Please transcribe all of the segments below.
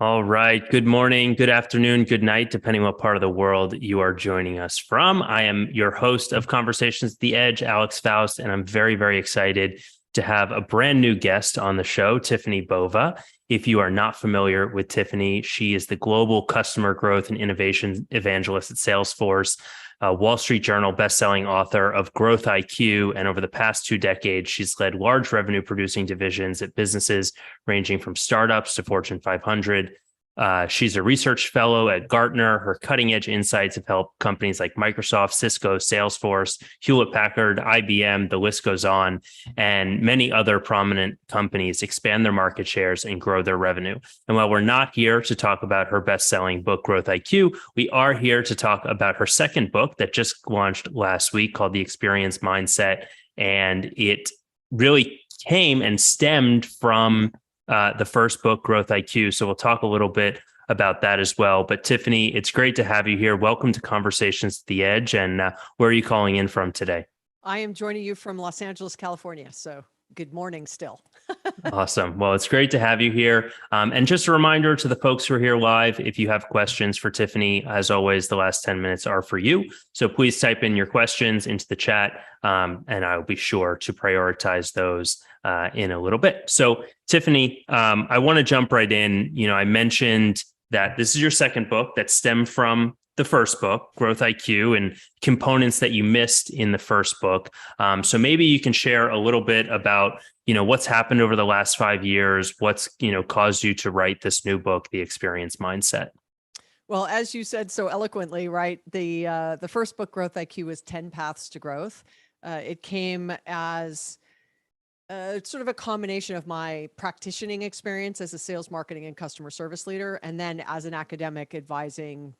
All right. Good morning, good afternoon, good night, depending what part of the world you are joining us from. I am your host of Conversations at the Edge, Alex Faust, and I'm very, very excited to have a brand new guest on the show, Tiffani Bova. If you are not familiar with Tiffani, she is the global customer growth and innovation evangelist at Salesforce, a Wall Street Journal bestselling author of Growth IQ. And over the past 2 decades, she's led large revenue producing divisions at businesses ranging from startups to Fortune 500. She's a research fellow at Gartner. Her cutting edge insights have helped companies like Microsoft, Cisco, Salesforce, Hewlett Packard, IBM, the list goes on, and many other prominent companies expand their market shares and grow their revenue. And while we're not here to talk about her best selling book, Growth IQ, we are here to talk about her second book that just launched last week called The Experience Mindset. And it really came and stemmed from the first book, Growth IQ. So we'll talk a little bit about that as well. But Tiffani, it's great to have you here. Welcome to Conversations at the Edge. And where are you calling in from today? I am joining you from Los Angeles, California. So good morning still. Awesome. Well, it's great to have you here. And just a reminder to the folks who are here live, if you have questions for Tiffani, as always, the last 10 minutes are for you. So please type in your questions into the chat, and I'll be sure to prioritize those in a little bit. So Tiffani, I want to jump right in. I mentioned that this is your second book that stemmed from the first book, Growth IQ, and components that you missed in the first book. So maybe you can share a little bit about what's happened over the last 5 years, what's caused you to write this new book, The Experience Mindset. Well, as you said so eloquently, right? The first book, Growth IQ, was 10 Paths to Growth. It came as sort of a combination of my practicing experience as a sales, marketing, and customer service leader, and then as an academic advising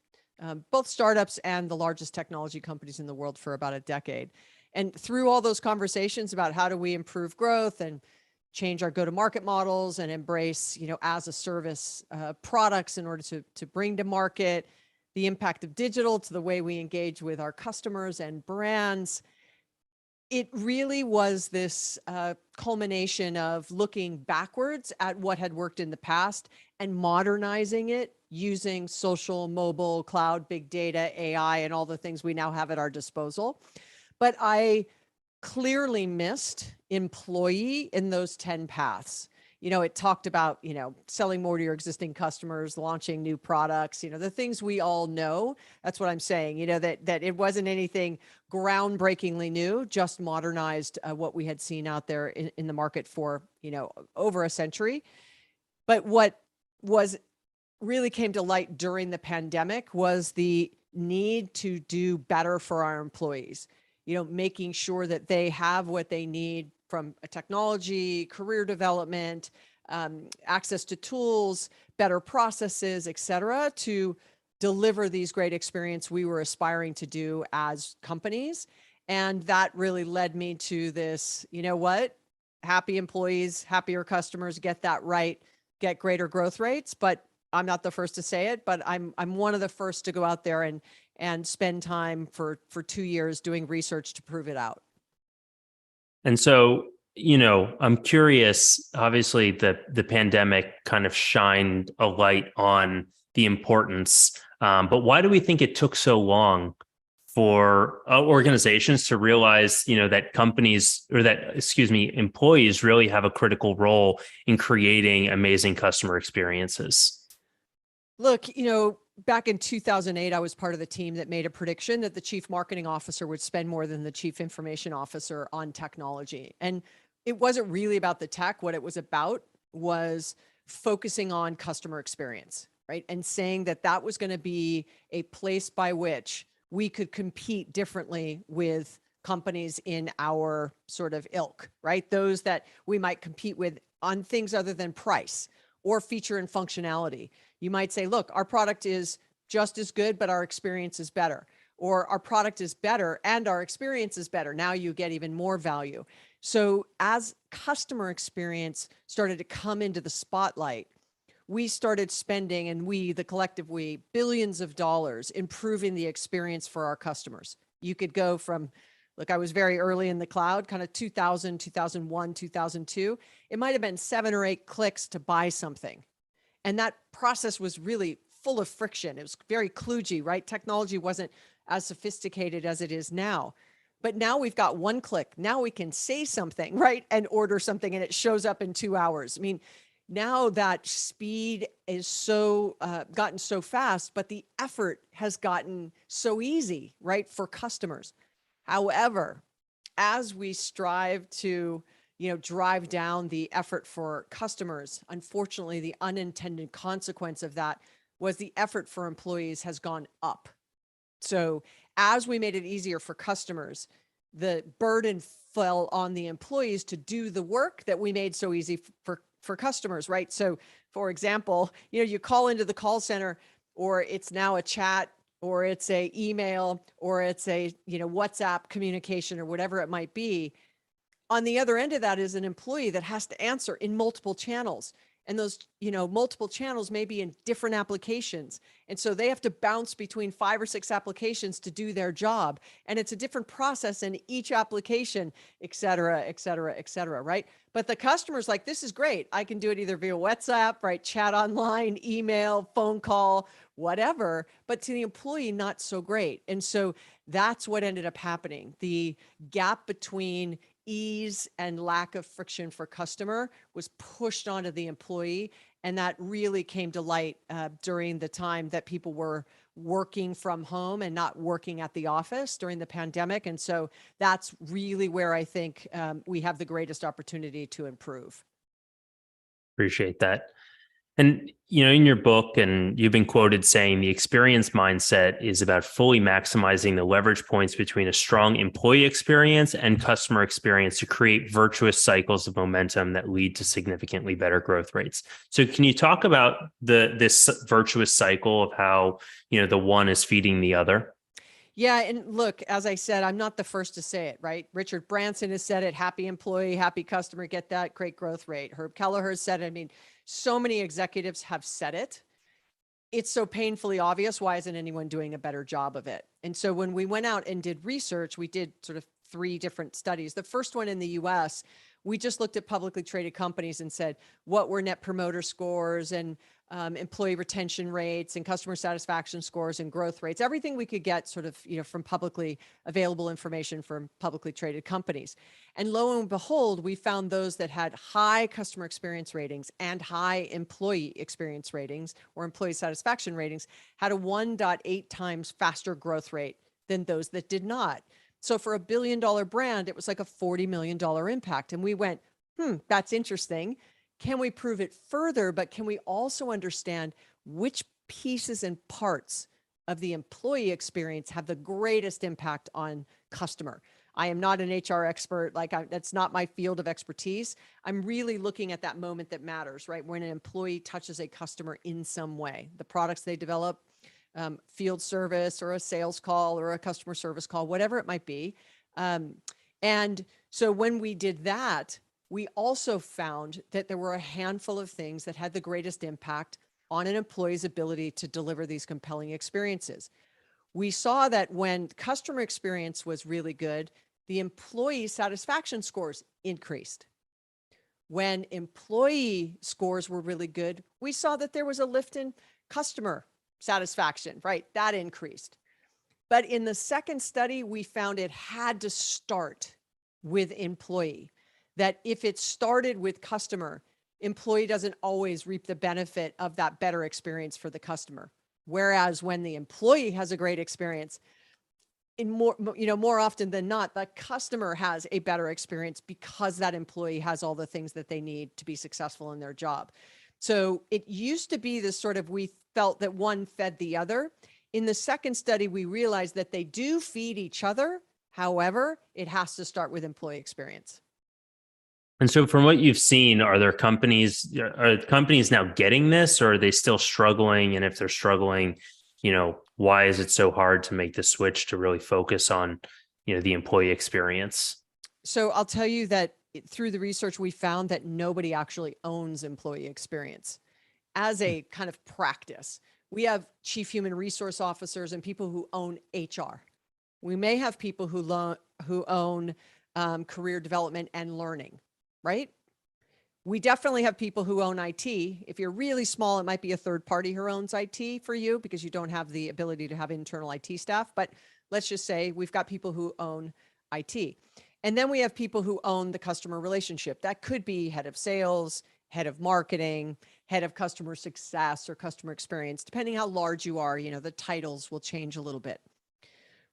both startups and the largest technology companies in the world for about a decade. And through all those conversations about how do we improve growth and change our go-to-market models and embrace, as a service products in order to bring to market, the impact of digital to the way we engage with our customers and brands, it really was this culmination of looking backwards at what had worked in the past and modernizing it using social, mobile, cloud, big data, AI, and all the things we now have at our disposal. But I clearly missed employee in those 10 paths. It talked about, selling more to your existing customers, launching new products, the things we all know. That's what I'm saying, that it wasn't anything groundbreakingly new, just modernized what we had seen out there in the market for, over a century. But what really came to light during the pandemic was the need to do better for our employees, making sure that they have what they need from a technology, career development, access to tools, better processes, et cetera, to deliver these great experiences we were aspiring to do as companies. And that really led me to this, happy employees, happier customers, get that right, get greater growth rates. But I'm not the first to say it, but I'm one of the first to go out there and spend time for 2 years doing research to prove it out. And so, I'm curious, obviously the pandemic kind of shined a light on the importance, but why do we think it took so long for organizations to realize, that employees really have a critical role in creating amazing customer experiences? Look, back in 2008, I was part of the team that made a prediction that the chief marketing officer would spend more than the chief information officer on technology. And it wasn't really about the tech. What it was about was focusing on customer experience, right? And saying that that was going to be a place by which we could compete differently with companies in our sort of ilk, right? Those that we might compete with on things other than price or feature and functionality. You might say, look, our product is just as good, but our experience is better. Or our product is better and our experience is better. Now you get even more value. So as customer experience started to come into the spotlight, we started spending, and the collective we, billions of dollars improving the experience for our customers. You could go from, look, I was very early in the cloud, kind of 2000, 2001, 2002. It might have been 7 or 8 clicks to buy something. And that process was really full of friction. It was very kludgy, right? Technology wasn't as sophisticated as it is now. But now we've got one click. Now we can say something, right? And order something and it shows up in 2 hours. I mean, now that speed is so gotten so fast, but the effort has gotten so easy, right? For customers. However, as we strive to, drive down the effort for customers, unfortunately, the unintended consequence of that was the effort for employees has gone up. So as we made it easier for customers, the burden fell on the employees to do the work that we made so easy for customers, right? So for example, you call into the call center, or it's now a chat, or it's a email, or it's a, WhatsApp communication, or whatever it might be. On the other end of that is an employee that has to answer in multiple channels. And those, multiple channels may be in different applications. And so they have to bounce between 5 or 6 applications to do their job. And it's a different process in each application, et cetera, et cetera, et cetera, right? But the customer's like, this is great. I can do it either via WhatsApp, right? Chat online, email, phone call, whatever. But to the employee, not so great. And so that's what ended up happening. The gap between ease and lack of friction for customer was pushed onto the employee. And that really came to light during the time that people were working from home and not working at the office during the pandemic. And so that's really where I think we have the greatest opportunity to improve. Appreciate that. And, in your book, and you've been quoted saying the experience mindset is about fully maximizing the leverage points between a strong employee experience and customer experience to create virtuous cycles of momentum that lead to significantly better growth rates. So can you talk about this virtuous cycle of how, the one is feeding the other? Yeah. And look, as I said, I'm not the first to say it, right? Richard Branson has said it: happy employee, happy customer, get that, great growth rate. Herb Kelleher said it. I mean, so many executives have said it. It's so painfully obvious. Why isn't anyone doing a better job of it? And so when we went out and did research, we did sort of 3 different studies. The first one in the US, we just looked at publicly traded companies and said, what were net promoter scores and employee retention rates and customer satisfaction scores and growth rates, everything we could get sort of, from publicly available information from publicly traded companies. And lo and behold, we found those that had high customer experience ratings and high employee experience ratings or employee satisfaction ratings had a 1.8 times faster growth rate than those that did not. So for $1 billion brand, it was like a $40 million impact. And we went, that's interesting. Can we prove it further? But can we also understand which pieces and parts of the employee experience have the greatest impact on customer? I am not an HR expert. That's not my field of expertise. I'm really looking at that moment that matters, right? When an employee touches a customer in some way, the products they develop, field service or a sales call or a customer service call, whatever it might be. And so when we did that, we also found that there were a handful of things that had the greatest impact on an employee's ability to deliver these compelling experiences. We saw that when customer experience was really good, the employee satisfaction scores increased. When employee scores were really good, we saw that there was a lift in customer satisfaction, right? That increased. But in the second study, we found it had to start with employee. That if it started with customer, employee doesn't always reap the benefit of that better experience for the customer. Whereas when the employee has a great experience, more often than not, the customer has a better experience because that employee has all the things that they need to be successful in their job. So it used to be this sort of, we felt that one fed the other. In the second study, we realized that they do feed each other. However, it has to start with employee experience. And so from what you've seen, are companies now getting this, or are they still struggling? And if they're struggling, why is it so hard to make the switch to really focus on, the employee experience? So I'll tell you that through the research, we found that nobody actually owns employee experience as a kind of practice. We have chief human resource officers and people who own HR. We may have people who own career development and learning, right? We definitely have people who own IT. If you're really small, it might be a third party who owns IT for you because you don't have the ability to have internal IT staff. But let's just say we've got people who own IT. And then we have people who own the customer relationship. That could be head of sales, head of marketing, head of customer success or customer experience. Depending how large you are, the titles will change a little bit.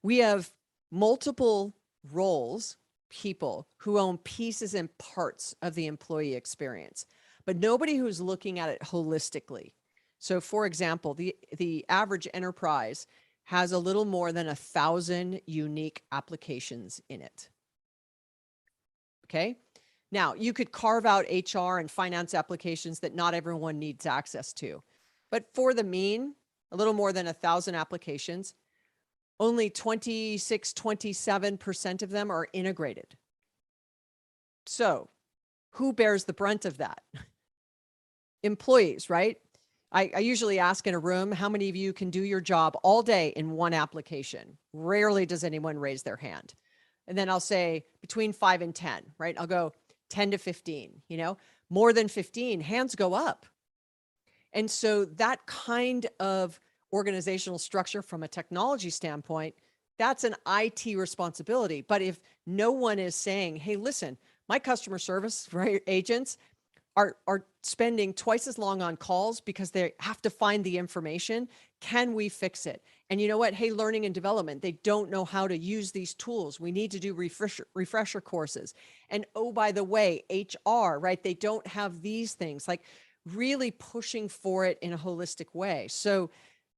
We have multiple roles, people who own pieces and parts of the employee experience, but nobody who's looking at it holistically. So for example, the average enterprise has a little more than 1,000 unique applications in it. Okay. Now you could carve out HR and finance applications that not everyone needs access to, but for the mean, a little more than 1,000 applications, only 26, 27% of them are integrated. So who bears the brunt of that? Employees, right? I usually ask in a room, how many of you can do your job all day in one application? Rarely does anyone raise their hand. And then I'll say between 5 and 10, right? I'll go 10 to 15, more than 15, hands go up. And so that kind of organizational structure from a technology standpoint, that's an IT responsibility. But if no one is saying, hey, listen, my customer service agents are spending twice as long on calls because they have to find the information. Can we fix it? And you know what? Hey, learning and development, they don't know how to use these tools. We need to do refresher courses. And oh, by the way, HR, right? They don't have these things, like really pushing for it in a holistic way. So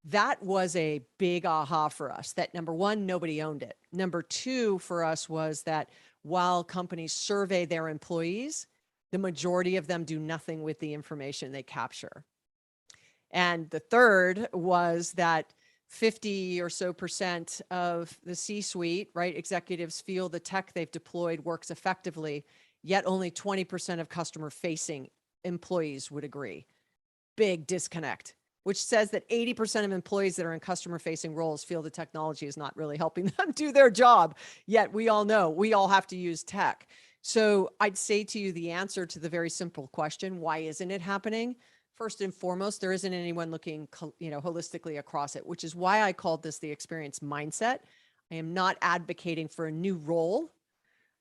that was a big aha for us, that number one, nobody owned it. Number two for us was that while companies survey their employees, the majority of them do nothing with the information they capture. And the third was that 50 or so percent of the C-suite, right, executives feel the tech they've deployed works effectively, yet only 20% of customer-facing employees would agree. Big disconnect, which says that 80% of employees that are in customer-facing roles feel the technology is not really helping them do their job. Yet we all know we all have to use tech. So I'd say to you the answer to the very simple question, why isn't it happening? First and foremost, there isn't anyone looking, holistically across it, which is why I called this the experience mindset. I am not advocating for a new role.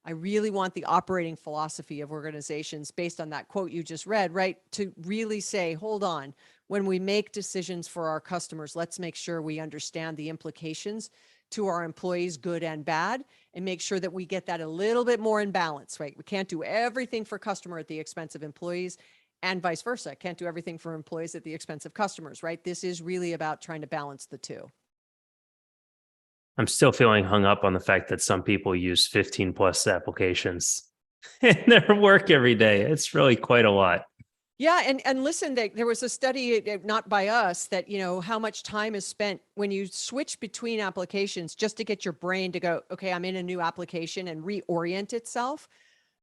I really want the operating philosophy of organizations based on that quote you just read, right? To really say, hold on, when we make decisions for our customers, let's make sure we understand the implications to our employees, good and bad, and make sure that we get that a little bit more in balance, right? We can't do everything for customer at the expense of employees, and vice versa. Can't do everything for employees at the expense of customers, right? This is really about trying to balance the two. I'm still feeling hung up on the fact that some people use 15 plus applications in their work every day. It's really quite a lot. Yeah. And listen, there was a study, not by us, that, how much time is spent when you switch between applications just to get your brain to go, okay, I'm in a new application and reorient itself.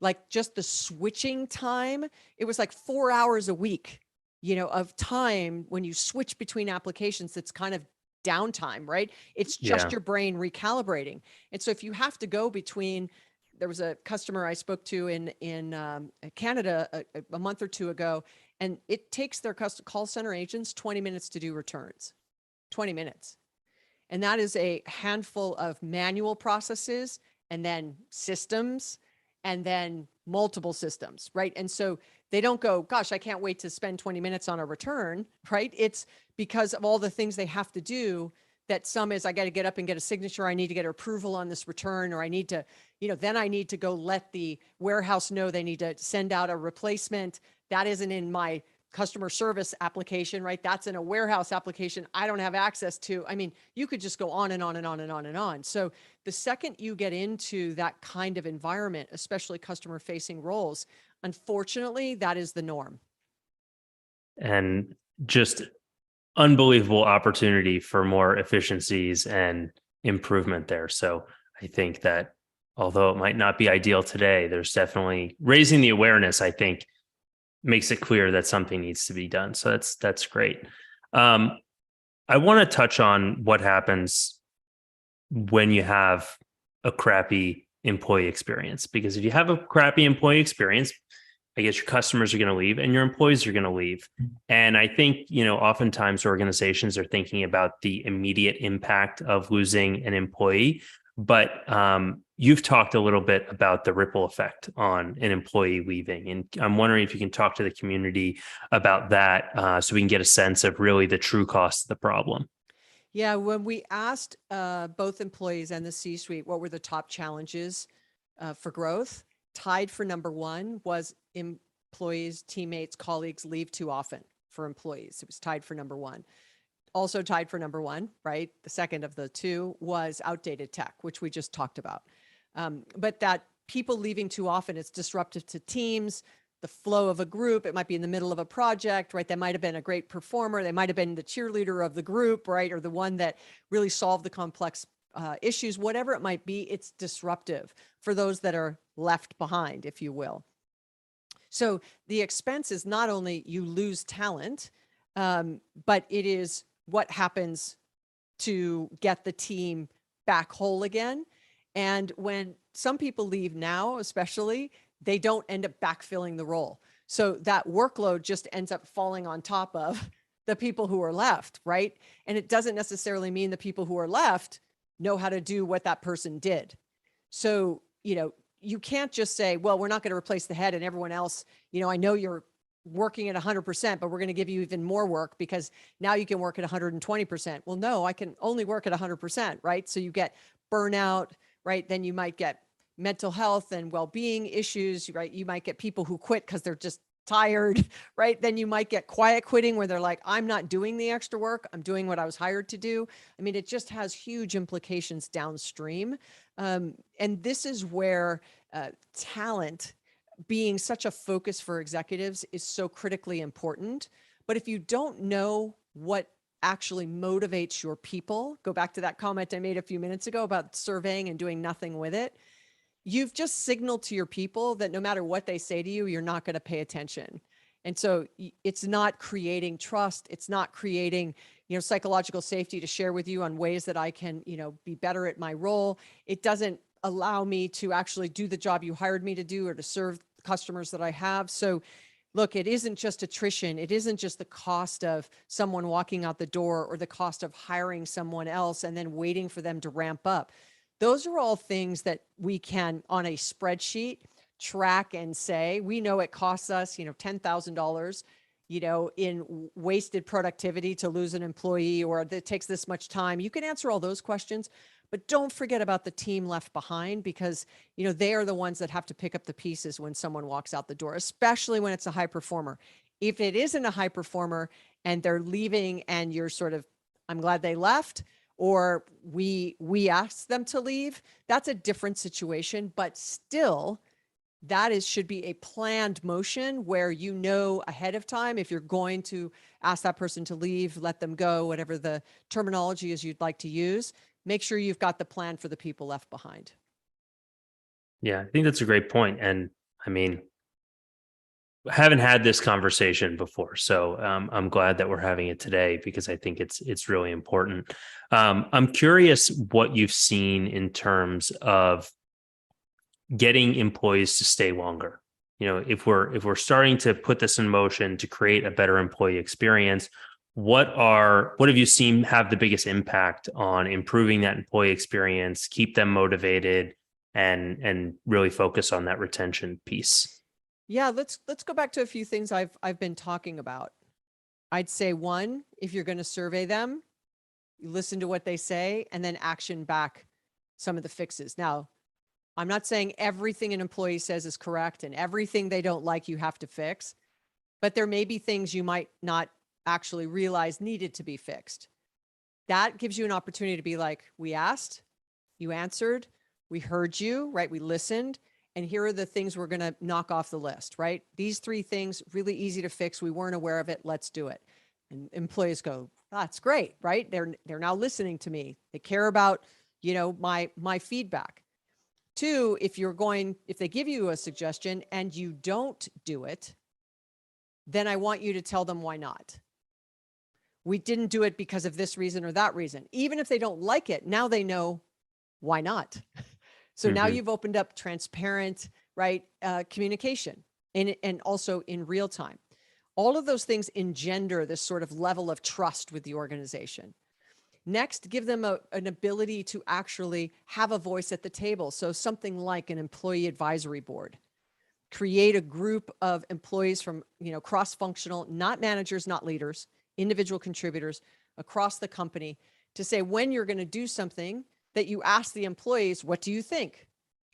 Like just the switching time, it was like 4 hours a week, of time when you switch between applications. That's kind of downtime, right? It's just your brain recalibrating. And so if you have to go between, there was a customer I spoke to in Canada a month or two ago, and it takes their call center agents 20 minutes to do returns, 20 minutes. And that is a handful of manual processes and then systems and then multiple systems, right? And so they don't go, gosh, I can't wait to spend 20 minutes on a return, right? It's because of all the things they have to do, that some is, I got to get up and get a signature. I need to get approval on this return, or I need to, then I need to go let the warehouse know they need to send out a replacement. That isn't in my customer service application, right? That's in a warehouse application I don't have access to. I mean, you could just go on and on and on and on and on. So the second you get into that kind of environment, especially customer facing roles, unfortunately, that is the norm. And just unbelievable opportunity for more efficiencies and improvement there. So I think that although it might not be ideal today, there's definitely raising the awareness, I think, makes it clear that something needs to be done. So that's great. I want to touch on what happens when you have a crappy employee experience, because if you have a crappy employee experience, I guess your customers are going to leave and your employees are going to leave. And I think, oftentimes organizations are thinking about the immediate impact of losing an employee. But you've talked a little bit about the ripple effect on an employee leaving. And I'm wondering if you can talk to the community about that so we can get a sense of really the true cost of the problem. Yeah, when we asked both employees and the C-suite what were the top challenges for growth, tied for number one was employees, teammates, colleagues leave too often for employees. It was tied for number one. Also tied for number one, right? The second of the two was outdated tech, which we just talked about. But that people leaving too often, it's disruptive to teams, the flow of a group. It might be in the middle of a project, right? They might have been a great performer. They might have been the cheerleader of the group, right? Or the one that really solved the complex issues, whatever it might be, it's disruptive for those that are left behind, if you will. So the expense is not only you lose talent, but it is what happens to get the team back whole again. And when some people leave now, especially, they don't end up backfilling the role. So that workload just ends up falling on top of the people who are left, right? And it doesn't necessarily mean the people who are left know how to do what that person did. So, you can't just say, well, we're not going to replace the head and everyone else, I know you're working at 100%, but we're going to give you even more work because now you can work at 120%. Well, no, I can only work at 100%, right? So you get burnout, right? Then you might get mental health and well-being issues, right? You might get people who quit because they're just tired, right? Then you might get quiet quitting where they're like, I'm not doing the extra work. I'm doing what I was hired to do. I mean, it just has huge implications downstream. And this is where talent being such a focus for executives is so critically important. But if you don't know what actually motivates your people, go back to that comment I made a few minutes ago about surveying and doing nothing with it. You've just signaled to your people that no matter what they say to you, you're not going to pay attention. And so it's not creating trust. It's not creating, psychological safety to share with you on ways that I can, be better at my role. It doesn't allow me to actually do the job you hired me to do or to serve customers that I have. So look, it isn't just attrition. It isn't just the cost of someone walking out the door or the cost of hiring someone else and then waiting for them to ramp up. Those are all things that we can, on a spreadsheet, track and say, we know it costs us, $10,000, in wasted productivity to lose an employee, or that takes this much time. You can answer all those questions, but don't forget about the team left behind because, they are the ones that have to pick up the pieces when someone walks out the door, especially when it's a high performer. If it isn't a high performer and they're leaving and you're sort of, I'm glad they left, or we asked them to leave, that's a different situation, but still that should be a planned motion where ahead of time, if you're going to ask that person to leave, let them go, whatever the terminology is you'd like to use, make sure you've got the plan for the people left behind. Yeah, I think that's a great point. And I mean, I haven't had this conversation before, so I'm glad that we're having it today because I think it's really important. I'm curious what you've seen in terms of getting employees to stay longer. If we're starting to put this in motion to create a better employee experience, what have you seen have the biggest impact on improving that employee experience, keep them motivated, and really focus on that retention piece? Yeah, let's go back to a few things I've been talking about. I'd say one, if you're going to survey them, you listen to what they say and then action back some of the fixes. Now, I'm not saying everything an employee says is correct and everything they don't like you have to fix, but there may be things you might not actually realize needed to be fixed. That gives you an opportunity to be like, we asked, you answered, we heard you, right? We listened. And here are the things we're going to knock off the list, right? These 3 things, really easy to fix. We weren't aware of it. Let's do it. And employees go, that's great, right? They're now listening to me. They care about, my feedback. 2, if they give you a suggestion and you don't do it, then I want you to tell them why not. We didn't do it because of this reason or that reason. Even if they don't like it, now they know why not. So now you've opened up transparent, right, communication and also in real time. All of those things engender this sort of level of trust with the organization. Next, give them an ability to actually have a voice at the table. So something like an employee advisory board. Create a group of employees from, cross-functional, not managers, not leaders, individual contributors across the company, to say when you're going to do something that you ask the employees, what do you think?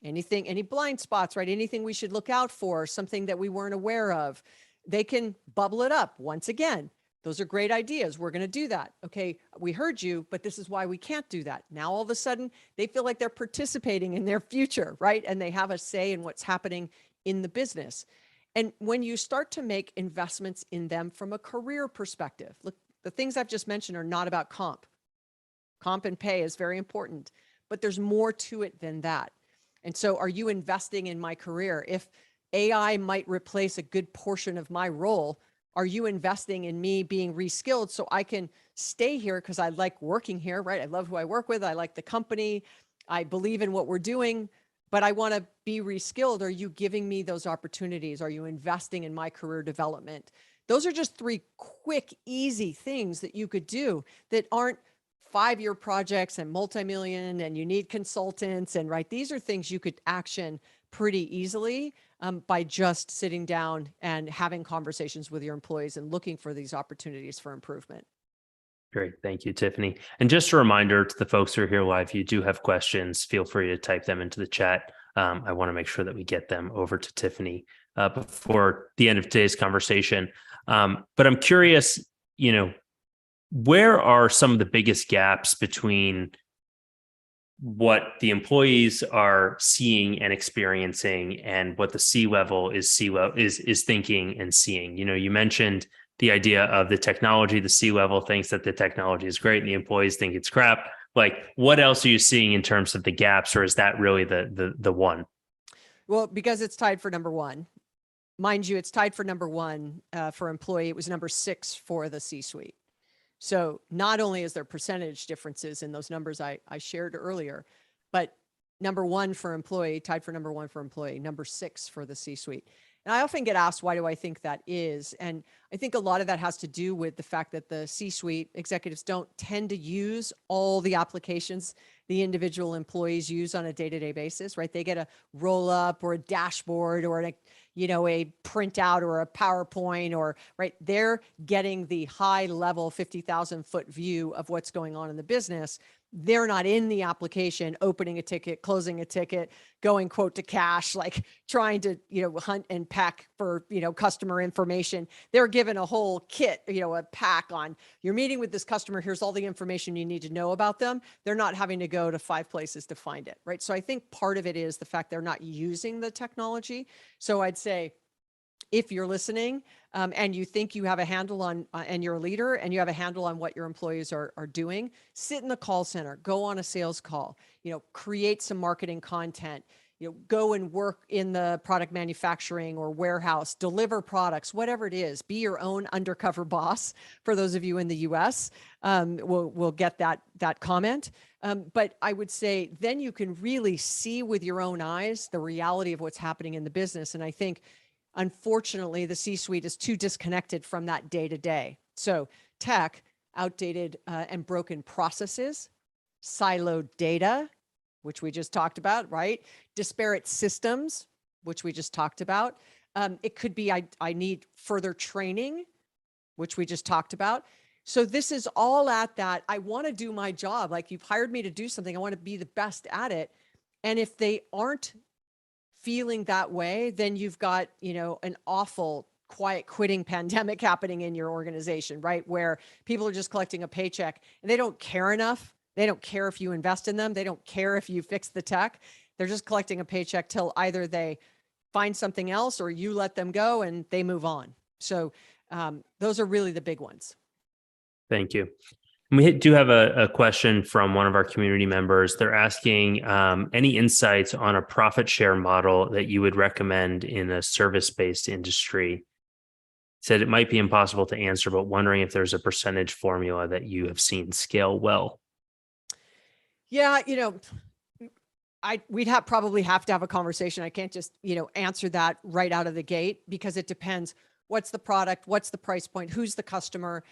Anything, any blind spots, right? Anything we should look out for, something that we weren't aware of. They can bubble it up once again. Those are great ideas. We're going to do that. Okay, we heard you, but this is why we can't do that. Now, all of a sudden, they feel like they're participating in their future, right? And they have a say in what's happening in the business. And when you start to make investments in them from a career perspective, look, the things I've just mentioned are not about comp. Comp and pay is very important, but there's more to it than that. And so are you investing in my career? If AI might replace a good portion of my role, are you investing in me being reskilled so I can stay here because I like working here, right? I love who I work with. I like the company. I believe in what we're doing, but I want to be reskilled. Are you giving me those opportunities? Are you investing in my career development? Those are just 3 quick, easy things that you could do that aren't 5-year projects and multi-million and you need consultants and right. These are things you could action pretty easily by just sitting down and having conversations with your employees and looking for these opportunities for improvement. Great. Thank you, Tiffani. And just a reminder to the folks who are here live, if you do have questions, feel free to type them into the chat. I want to make sure that we get them over to Tiffani before the end of today's conversation. But I'm curious, where are some of the biggest gaps between what the employees are seeing and experiencing and what the C-level is thinking and seeing? You mentioned the idea of the technology. The C-level thinks that the technology is great and the employees think it's crap. Like, what else are you seeing in terms of the gaps, or is that really the one? Well, because it's tied for number 1. Mind you, it's tied for number 1 for employee. It was number 6 for the C-suite. So not only is there percentage differences in those numbers I shared earlier, but number 1 for employee, tied for number 1 for employee, number 6 for the C-suite. And I often get asked, why do I think that is? And I think a lot of that has to do with the fact that the C-suite executives don't tend to use all the applications the individual employees use on a day-to-day basis, right? They get a roll up or a dashboard or a printout or a PowerPoint, or right. They're getting the high level 50,000 foot view of what's going on in the business. They're not in the application, opening a ticket, closing a ticket, going quote to cash, like trying to, hunt and peck for, customer information. They're given a whole kit, a pack on you're meeting with this customer. Here's all the information you need to know about them. They're not having to go to 5 places to find it. Right. So I think part of it is the fact they're not using the technology. So I'd say, if you're listening and you think you have a handle on, and you're a leader and you have a handle on what your employees are doing, sit in the call center, go on a sales call, create some marketing content, go and work in the product manufacturing or warehouse, deliver products, whatever it is, be your own undercover boss. For those of you in the US, we'll get that comment. But I would say then you can really see with your own eyes the reality of what's happening in the business. And I think, unfortunately, the C-suite is too disconnected from that day to day. So tech, outdated and broken processes, siloed data, which we just talked about, right? Disparate systems, which we just talked about. It could be, I need further training, which we just talked about. So this is all at that. I want to do my job. Like, you've hired me to do something. I want to be the best at it. And if they aren't feeling that way, then you've got, an awful quiet quitting pandemic happening in your organization, right? Where people are just collecting a paycheck and they don't care enough. They don't care if you invest in them. They don't care if you fix the tech. They're just collecting a paycheck till either they find something else or you let them go and they move on. So those are really the big ones. Thank you. We do have a question from one of our community members. They're asking any insights on a profit share model that you would recommend in a service-based industry. Said it might be impossible to answer, but wondering if there's a percentage formula that you have seen scale well. Yeah, we'd probably have to have a conversation. I can't just, answer that right out of the gate, because it depends. What's the product? What's the price point? Who's the customer?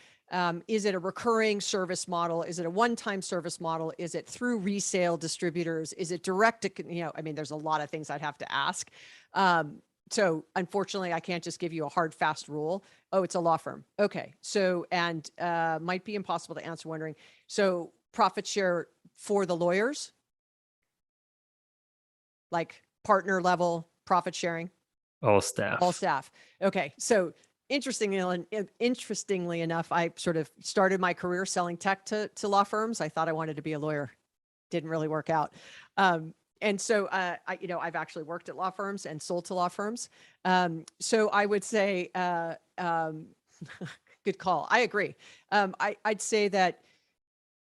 Is it a recurring service model? Is it a one-time service model? Is it through resale distributors? Is it direct to, there's a lot of things I'd have to ask. So unfortunately, I can't just give you a hard, fast rule. Oh, it's a law firm. Okay. So, and might be impossible to answer, wondering, so profit share for the lawyers, like partner level profit sharing? All staff. All staff. Okay. So interestingly enough, I sort of started my career selling tech to law firms. I thought I wanted to be a lawyer. Didn't really work out. And so, I've actually worked at law firms and sold to law firms. So I would say, good call. I agree. I'd say that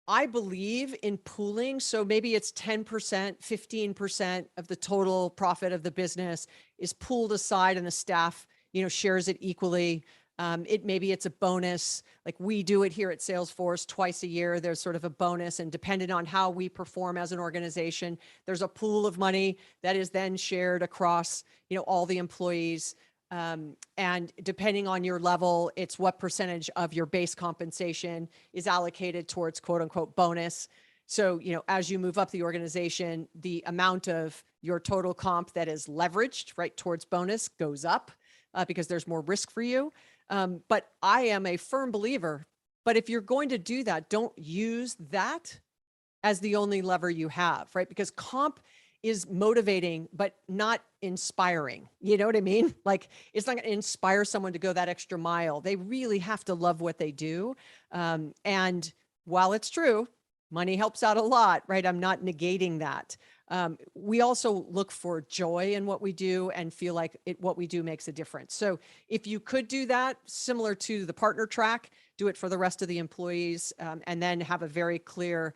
I believe in pooling. So maybe it's 10%, 15% of the total profit of the business is pooled aside, and the staff, shares it equally. Maybe it's a bonus. Like we do it here at Salesforce twice a year. There's sort of a bonus, and depending on how we perform as an organization, there's a pool of money that is then shared across, all the employees. And depending on your level, it's what percentage of your base compensation is allocated towards quote unquote bonus. So, as you move up the organization, the amount of your total comp that is leveraged right towards bonus goes up because there's more risk for you. But I am a firm believer, but if you're going to do that, don't use that as the only lever you have, right? Because comp is motivating, but not inspiring. You know what I mean? Like it's not going to inspire someone to go that extra mile. They really have to love what they do. And while it's true, money helps out a lot, right? I'm not negating that. We also look for joy in what we do and feel like what we do makes a difference. So if you could do that, similar to the partner track, do it for the rest of the employees, and then have a very clear,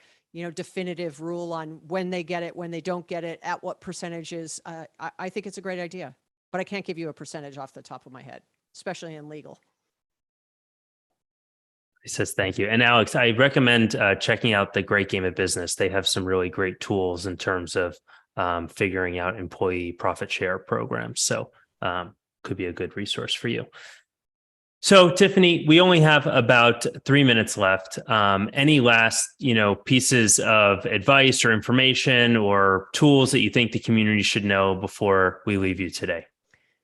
definitive rule on when they get it, when they don't get it, at what percentages. I think it's a great idea, but I can't give you a percentage off the top of my head, especially in legal. He says, thank you. And Alex, I recommend checking out the Great Game of Business. They have some really great tools in terms of figuring out employee profit share programs. So could be a good resource for you. So Tiffani, we only have about 3 minutes left. Any last, pieces of advice or information or tools that you think the community should know before we leave you today?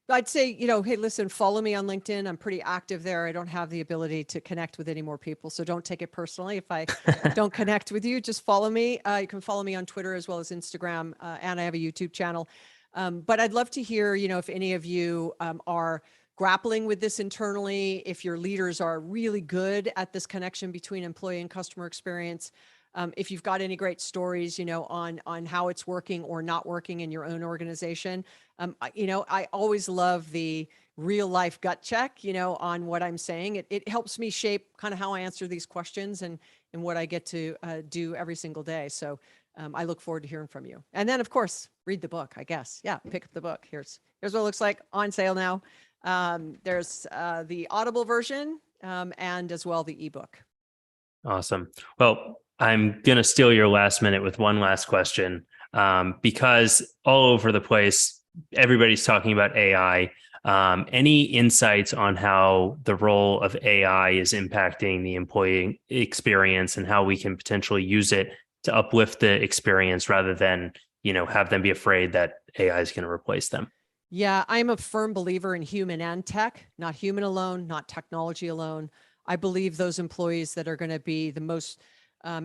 I'd say, hey, listen, follow me on LinkedIn. I'm pretty active there. I don't have the ability to connect with any more people, so don't take it personally if I don't connect with you. Just follow me. You can follow me on Twitter as well as Instagram, and I have a YouTube channel. But I'd love to hear, if any of you are grappling with this internally, if your leaders are really good at this connection between employee and customer experience. If you've got any great stories, on how it's working or not working in your own organization. I always love the real life gut check, on what I'm saying. It helps me shape kind of how I answer these questions and what I get to do every single day. So I look forward to hearing from you. And then of course, read the book, I guess. Yeah, pick up the book. Here's what it looks like on sale now. There's the Audible version and as well the ebook. Awesome. Well, I'm going to steal your last minute with one last question, because all over the place, everybody's talking about AI. Any insights on how the role of AI is impacting the employee experience and how we can potentially use it to uplift the experience rather than, have them be afraid that AI is going to replace them? Yeah, I'm a firm believer in human and tech, not human alone, not technology alone. I believe those employees that are going to be the most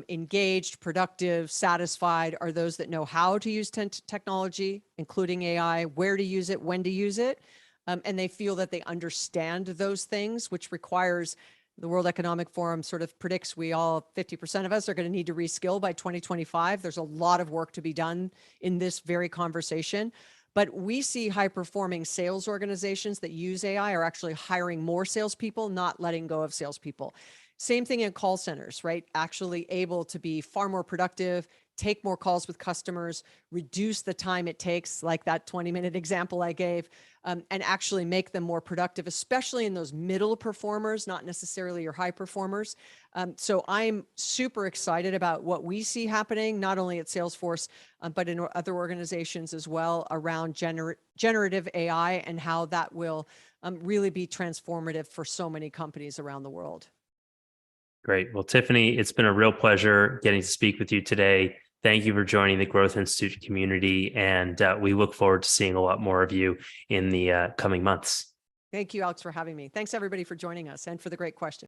engaged, productive, satisfied are those that know how to use technology, including AI, where to use it, when to use it. And they feel that they understand those things, which requires the World Economic Forum sort of predicts 50% of us are going to need to reskill by 2025. There's a lot of work to be done in this very conversation. But we see high-performing sales organizations that use AI are actually hiring more salespeople, not letting go of salespeople. Same thing in call centers, right? Actually able to be far more productive, take more calls with customers, reduce the time it takes, like that 20-minute example I gave, and actually make them more productive, especially in those middle performers, not necessarily your high performers. So I'm super excited about what we see happening, not only at Salesforce, but in other organizations as well, around generative AI and how that will really be transformative for so many companies around the world. Great. Well, Tiffani, it's been a real pleasure getting to speak with you today. Thank you for joining the Growth Institute community, and we look forward to seeing a lot more of you in the coming months. Thank you, Alex, for having me. Thanks, everybody, for joining us and for the great questions.